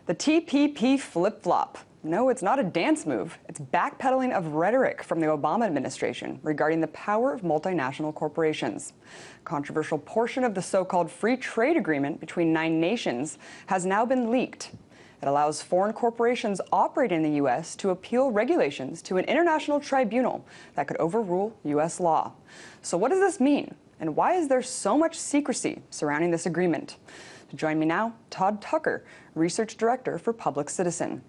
The TPP flip-flop. No, it's not a dance move. It's backpedaling of rhetoric from the Obama administration regarding the power of multinational corporations. A controversial portion of the so-called free trade agreement between 9 nations has now been leaked. It allows foreign corporations operating in the U.S. to appeal regulations to an international tribunal that could overrule U.S. law. So what does this mean? And why is there so much secrecy surrounding this agreement? To join me now, Todd Tucker, Research Director for Public Citizen.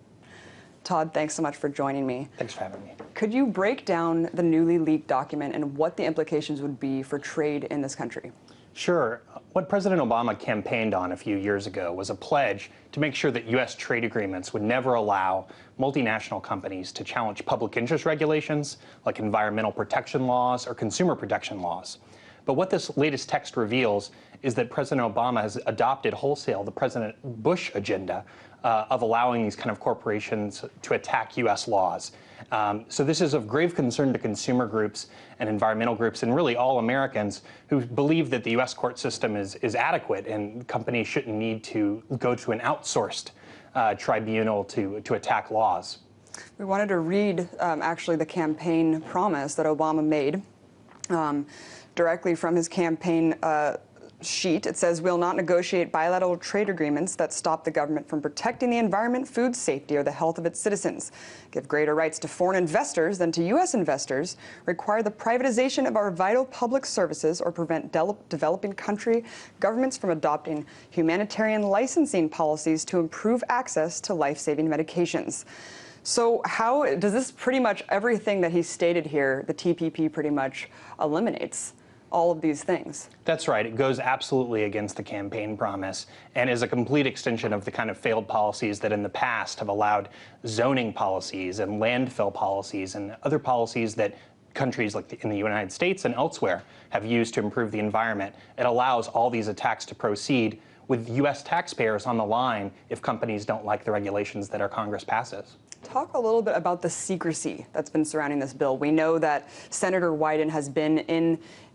Todd, thanks so much for joining me. Thanks for having me. Could you break down the newly leaked document and what the implications would be for trade in this country? Sure. What President Obama campaigned on a few years ago was a pledge to make sure that U.S. trade agreements would never allow multinational companies to challenge public interest regulations like environmental protection laws or consumer protection laws. But what this latest text reveals is that President Obama has adopted wholesale the President Bush agenda of allowing these kind of corporations to attack U.S. laws. So this is of grave concern to consumer groups and environmental groups and really all Americans who believe that the U.S. court system is adequate and companies shouldn't need to go to an outsourced tribunal to attack laws. We wanted to read actually the campaign promise that Obama made directly from his campaign sheet. It says, "We'll not negotiate bilateral trade agreements that stop the government from protecting the environment, food safety, or the health of its citizens, give greater rights to foreign investors than to U.S. investors, require the privatization of our vital public services, or prevent developing country governments from adopting humanitarian licensing policies to improve access to life-saving medications." So how does this pretty much everything that he stated here, the TPP pretty much eliminates all of these things? That's right. It goes absolutely against the campaign promise and is a complete extension of the kind of failed policies that in the past have allowed zoning policies and landfill policies and other policies that countries like in the United States and elsewhere have used to improve the environment. It allows all these attacks to proceed with U.S. taxpayers on the line if companies don't like the regulations that our Congress passes. Talk a little bit about the secrecy that's been surrounding this bill. We know that Senator Wyden has been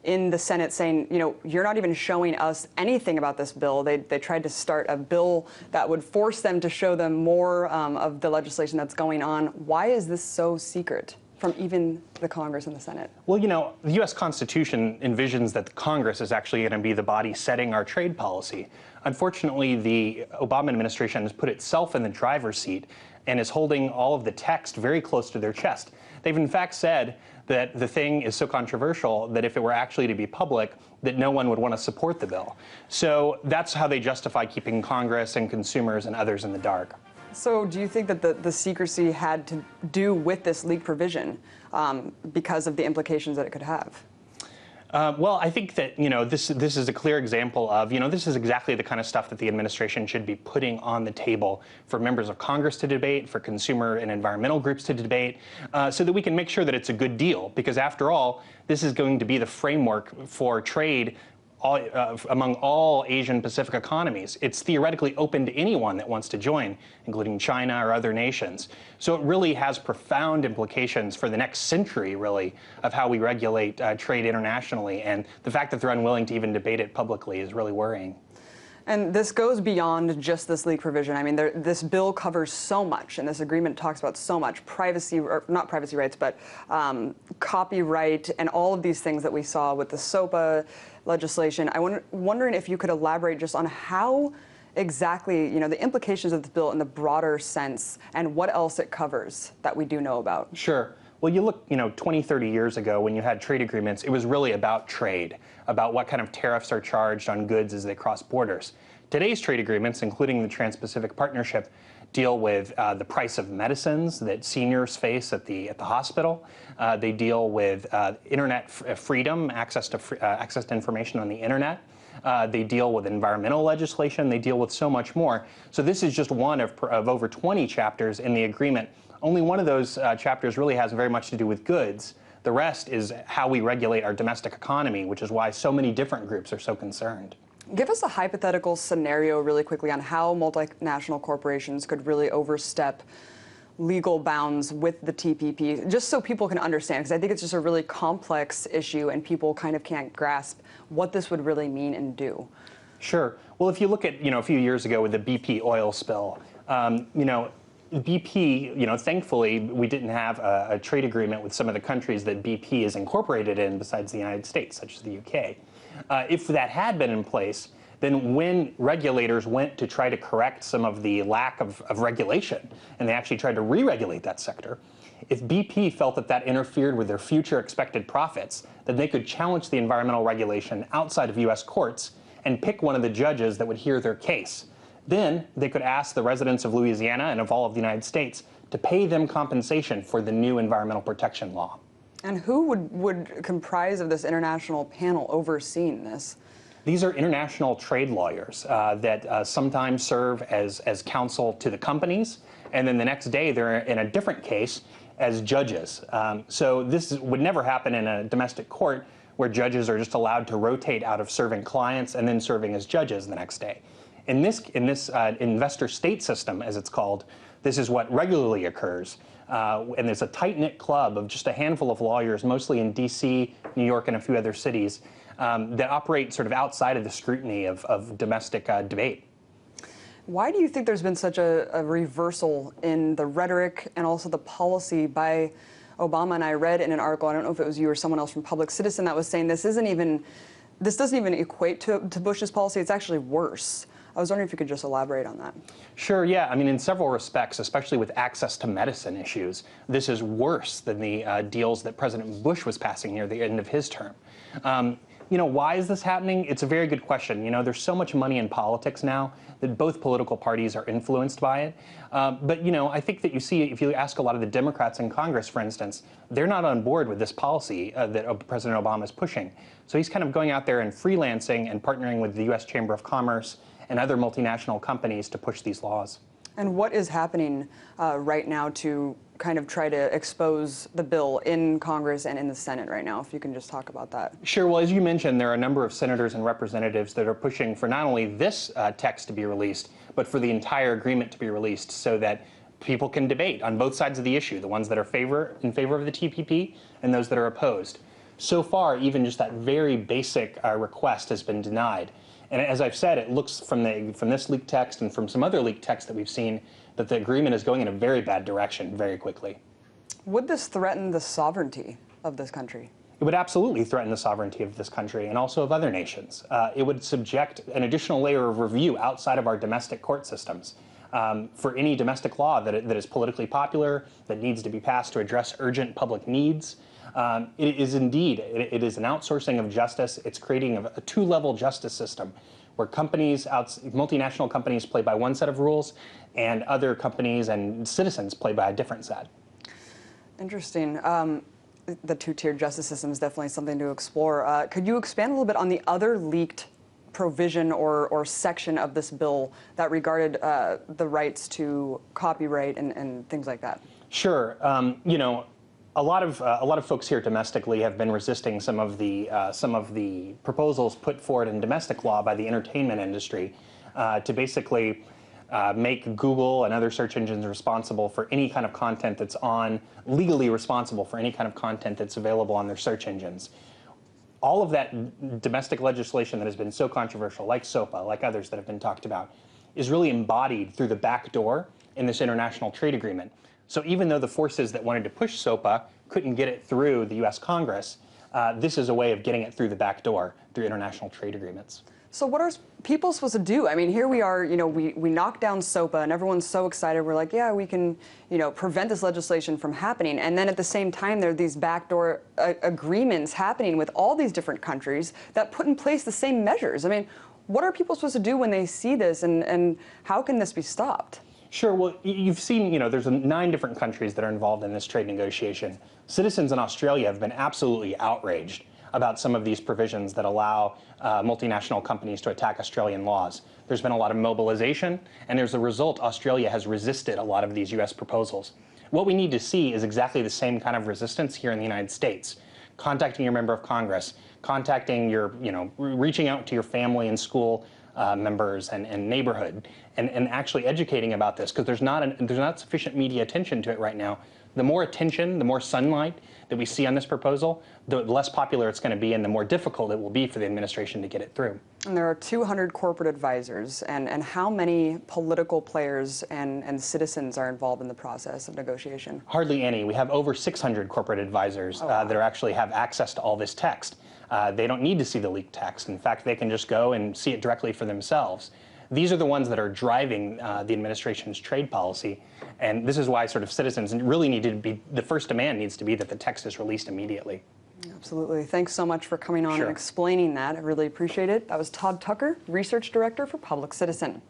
in the Senate saying, you know, you're not even showing us anything about this bill. They tried to start a bill that would force them to show them more of the legislation that's going on. Why is this so secret from even the Congress and the Senate? Well, you know, the U.S. Constitution envisions that the Congress is actually going to be the body setting our trade policy. Unfortunately, the Obama administration has put itself in the driver's seat and is holding all of the text very close to their chest. They've in fact said that the thing is so controversial that if it were actually to be public, that no one would want to support the bill. So that's how they justify keeping Congress and consumers and others in the dark. So do you think that the secrecy had to do with this leak provision because of the implications that it could have? Well, I think that, you know, this is a clear example of, you know, this is exactly the kind of stuff that the administration should be putting on the table for members of Congress to debate, for consumer and environmental groups to debate, so that we can make sure that it's a good deal. Because after all, this is going to be the framework for trade among all Asian Pacific economies. It's theoretically open to anyone that wants to join, including China or other nations. So it really has profound implications for the next century, really, of how we regulate trade internationally. And the fact that they're unwilling to even debate it publicly is really worrying. And this goes beyond just this leak provision. I mean, this bill covers so much, and this agreement talks about so much privacy, or not privacy rights, but copyright, and all of these things that we saw with the SOPA legislation. I'm wondering if you could elaborate just on how exactly, you know, the implications of the bill in the broader sense, and what else it covers that we do know about. Sure. Well, you look, you know, 20, 30 years ago when you had trade agreements, it was really about trade, about what kind of tariffs are charged on goods as they cross borders. Today's trade agreements, including the Trans-Pacific Partnership, deal with the price of medicines that seniors face at the hospital. They deal with internet freedom, access to information on the internet. They deal with environmental legislation. They deal with so much more. So this is just one of over 20 chapters in the agreement. Only one of those chapters really has very much to do with goods. The rest is how we regulate our domestic economy, which is why so many different groups are so concerned. Give us a hypothetical scenario really quickly on how multinational corporations could really overstep legal bounds with the TPP, just so people can understand, because I think it's just a really complex issue and people kind of can't grasp what this would really mean and do. Sure. Well, if you look at, a few years ago with the BP oil spill, BP, thankfully, we didn't have a trade agreement with some of the countries that BP is incorporated in besides the United States, such as the UK. If that had been in place, then when regulators went to try to correct some of the lack of regulation, and they actually tried to re-regulate that sector, if BP felt that that interfered with their future expected profits, then they could challenge the environmental regulation outside of U.S. courts and pick one of the judges that would hear their case. Then they could ask the residents of Louisiana and of all of the United States to pay them compensation for the new environmental protection law. And who would comprise of this international panel overseeing this? These are international trade lawyers that sometimes serve as counsel to the companies, and then the next day they're in a different case as judges. So this would never happen in a domestic court where judges are just allowed to rotate out of serving clients and then serving as judges the next day. In this investor state system, as it's called, this is what regularly occurs. And there's a tight-knit club of just a handful of lawyers, mostly in D.C., New York, and a few other cities, that operate sort of outside of the scrutiny of domestic debate. Why do you think there's been such a reversal in the rhetoric and also the policy by Obama? And I read in an article, I don't know if it was you or someone else from Public Citizen, that was saying this doesn't even equate to Bush's policy. It's actually worse. I was wondering if you could just elaborate on that. Sure, yeah. I mean, in several respects, especially with access to medicine issues, this is worse than the deals that President Bush was passing near the end of his term. Why is this happening? It's a very good question. There's so much money in politics now that both political parties are influenced by it. But I think that you see, if you ask a lot of the Democrats in Congress, for instance, they're not on board with this policy that President Obama is pushing. So he's kind of going out there and freelancing and partnering with the U.S. Chamber of Commerce and other multinational companies to push these laws. And what is happening right now to kind of try to expose the bill in Congress and in the Senate right now, if you can just talk about that? Sure. Well, as you mentioned, there are a number of senators and representatives that are pushing for not only this text to be released, but for the entire agreement to be released so that people can debate on both sides of the issue, the ones that are in favor of the TPP and those that are opposed. So far, even just that very basic request has been denied. And as I've said, it looks from this leaked text and from some other leaked text that we've seen that the agreement is going in a very bad direction very quickly. Would this threaten the sovereignty of this country? It would absolutely threaten the sovereignty of this country and also of other nations. It would subject an additional layer of review outside of our domestic court systems for any domestic law that is politically popular, that needs to be passed to address urgent public needs. It is indeed, it is an outsourcing of justice. It's creating a two-level justice system where multinational companies play by one set of rules and other companies and citizens play by a different set. Interesting. The two-tiered justice system is definitely something to explore. Could you expand a little bit on the other leaked provision or section of this bill that regarded the rights to copyright and things like that? Sure. A lot of folks here domestically have been resisting some of the proposals put forward in domestic law by the entertainment industry to basically make Google and other search engines responsible for any kind of content that's legally responsible for any kind of content that's available on their search engines. All of that domestic legislation that has been so controversial, like SOPA, like others that have been talked about, is really embodied through the back door in this international trade agreement. So even though the forces that wanted to push SOPA couldn't get it through the U.S. Congress, this is a way of getting it through the back door through international trade agreements. So what are people supposed to do? I mean, here we are, we knocked down SOPA and everyone's so excited. We're like, yeah, we can, prevent this legislation from happening. And then at the same time, there are these backdoor agreements happening with all these different countries that put in place the same measures. I mean, what are people supposed to do when they see this and how can this be stopped? Sure. Well, you've seen, there's 9 different countries that are involved in this trade negotiation. Citizens in Australia have been absolutely outraged about some of these provisions that allow multinational companies to attack Australian laws. There's been a lot of mobilization, and as a result, Australia has resisted a lot of these U.S. proposals. What we need to see is exactly the same kind of resistance here in the United States. Contacting your member of Congress, contacting your, reaching out to your family and school members and neighborhood, and actually educating about this, because there's not sufficient media attention to it right now. The more attention, the more sunlight that we see on this proposal, the less popular it's going to be and the more difficult it will be for the administration to get it through. And there are 200 corporate advisors, and how many political players and citizens are involved in the process of negotiation? Hardly any. We have over 600 corporate advisors that actually have access to all this text. They don't need to see the leaked text. In fact, they can just go and see it directly for themselves. These are the ones that are driving the administration's trade policy, and this is why sort of citizens really need to be, the first demand needs to be that the text is released immediately. Absolutely. Thanks so much for coming on Sure. and explaining that. I really appreciate it. That was Todd Tucker, Research Director for Public Citizen.